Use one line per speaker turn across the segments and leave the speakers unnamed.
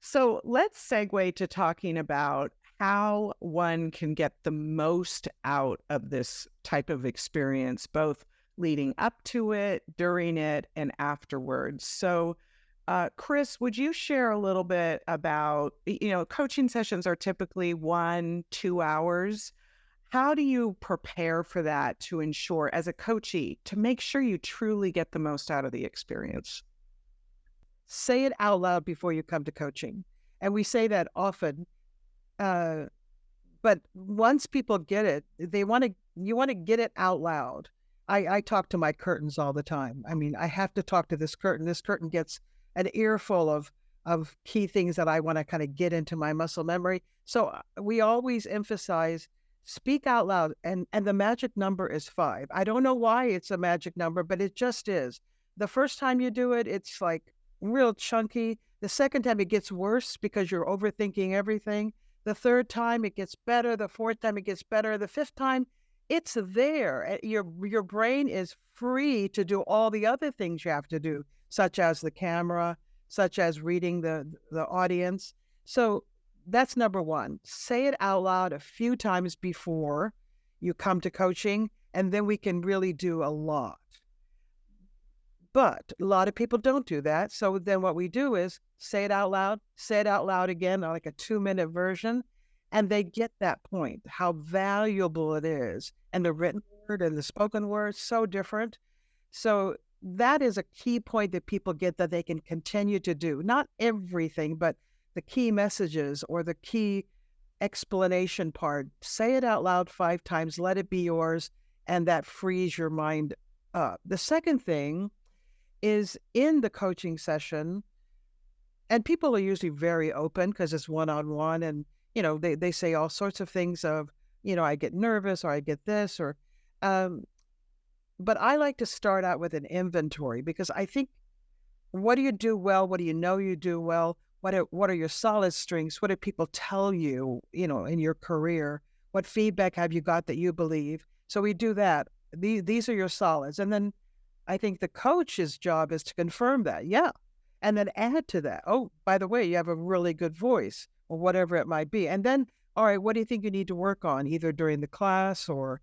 So let's segue to talking about how one can get the most out of this type of experience, both leading up to it, during it, and afterwards. So, Chris, would you share a little bit about, coaching sessions are typically 1, 2 hours. How do you prepare for that to ensure, as a coachee, to make sure you truly get the most out of the experience?
Say it out loud before you come to coaching. And we say that often. Uh, but once people get it, you want to get it out loud. I talk to my curtains all the time. I mean, I have to talk to this curtain. This curtain gets an earful of key things that I want to kind of get into my muscle memory. So we always emphasize speak out loud, and the magic number is 5. I don't know why it's a magic number, but it just is. The first time you do it, it's like real chunky. The second time it gets worse because you're overthinking everything. The third time it gets better. The fourth time it gets better. The fifth time it's there. Your brain is free to do all the other things you have to do, such as the camera, such as reading the audience. So that's number one. Say it out loud a few times before you come to coaching, and then we can really do a lot. But a lot of people don't do that. So then what we do is say it out loud again, like a 2-minute version. And they get that point, how valuable it is. And the written word and the spoken word, so different. So that is a key point that people get that they can continue to do. Not everything, but the key messages or the key explanation part. Say it out loud 5 times, let it be yours, and that frees your mind up. The second thing is in the coaching session, and people are usually very open because it's one-on-one, and they say all sorts of things of, I get nervous or I get this or, but I like to start out with an inventory because I think, what do you do well? What do you know you do well? What are your solid strengths? What do people tell you, in your career? What feedback have you got that you believe? So we do that. These are your solids. And then I think the coach's job is to confirm that. Yeah. And then add to that. Oh, by the way, you have a really good voice or whatever it might be. And then, all right, what do you think you need to work on either during the class or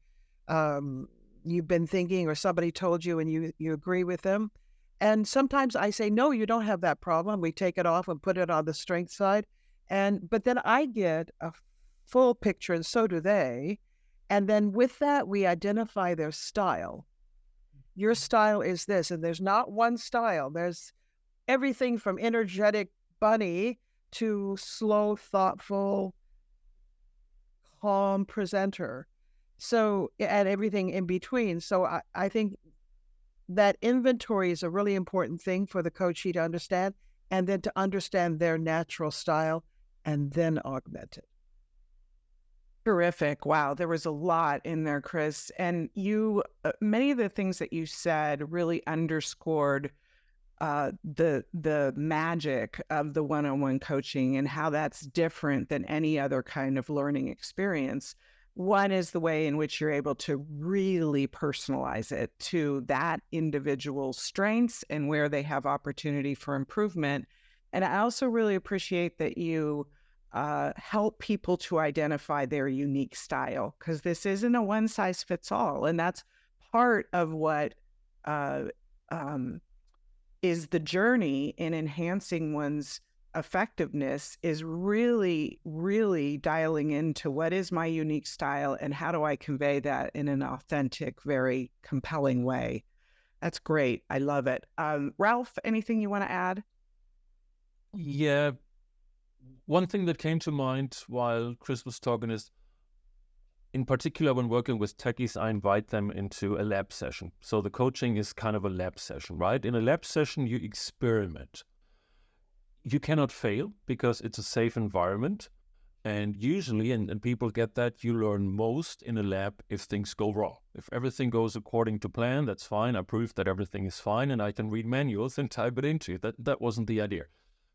you've been thinking or somebody told you and you agree with them? And sometimes I say, no, you don't have that problem. We take it off and put it on the strength side. But then I get a full picture and so do they. And then with that, we identify their style. Your style is this, and there's not one style. There's everything from energetic bunny to slow, thoughtful, calm presenter. So, and everything in between. So I think that inventory is a really important thing for the coachee to understand, and then to understand their natural style and then augment it.
Terrific. Wow. There was a lot in there, Chris. And many of the things that you said really underscored the magic of the one-on-one coaching and how that's different than any other kind of learning experience. One is the way in which you're able to really personalize it to that individual's strengths and where they have opportunity for improvement. And I also really appreciate that you help people to identify their unique style, because this isn't a one size fits all. And that's part of what is the journey in enhancing one's effectiveness, is really, really dialing into what is my unique style and how do I convey that in an authentic, very compelling way. That's great. I love it. Ralph, anything you want to add?
Yeah. One thing that came to mind while Chris was talking is, in particular, when working with techies, I invite them into a lab session. So the coaching is kind of a lab session, right? In a lab session, you experiment. You cannot fail because it's a safe environment. And usually, and people get that, you learn most in a lab if things go wrong. If everything goes according to plan, that's fine. I proved that everything is fine and I can read manuals and type it into it. That wasn't the idea.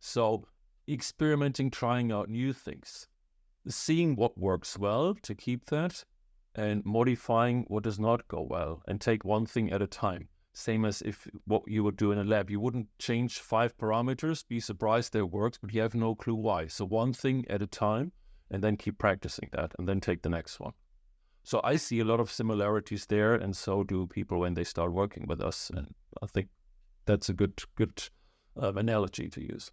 So experimenting, trying out new things, seeing what works well to keep that, and modifying what does not go well, and take one thing at a time. same as if what you would do in a lab. You wouldn't change 5 parameters, be surprised that it works, but you have no clue why. So one thing at a time, and then keep practicing that, and then take the next one. So I see a lot of similarities there, and so do people when they start working with us. And I think that's a good analogy to use.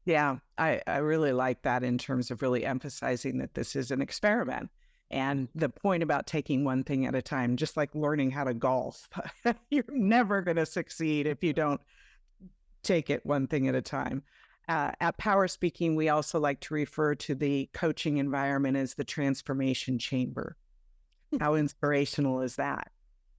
Yeah, I really like that in terms of really emphasizing that this is an experiment. And the point about taking one thing at a time, just like learning how to golf, you're never going to succeed if you don't take it one thing at a time. At PowerSpeaking, we also like to refer to the coaching environment as the transformation chamber. How inspirational is that?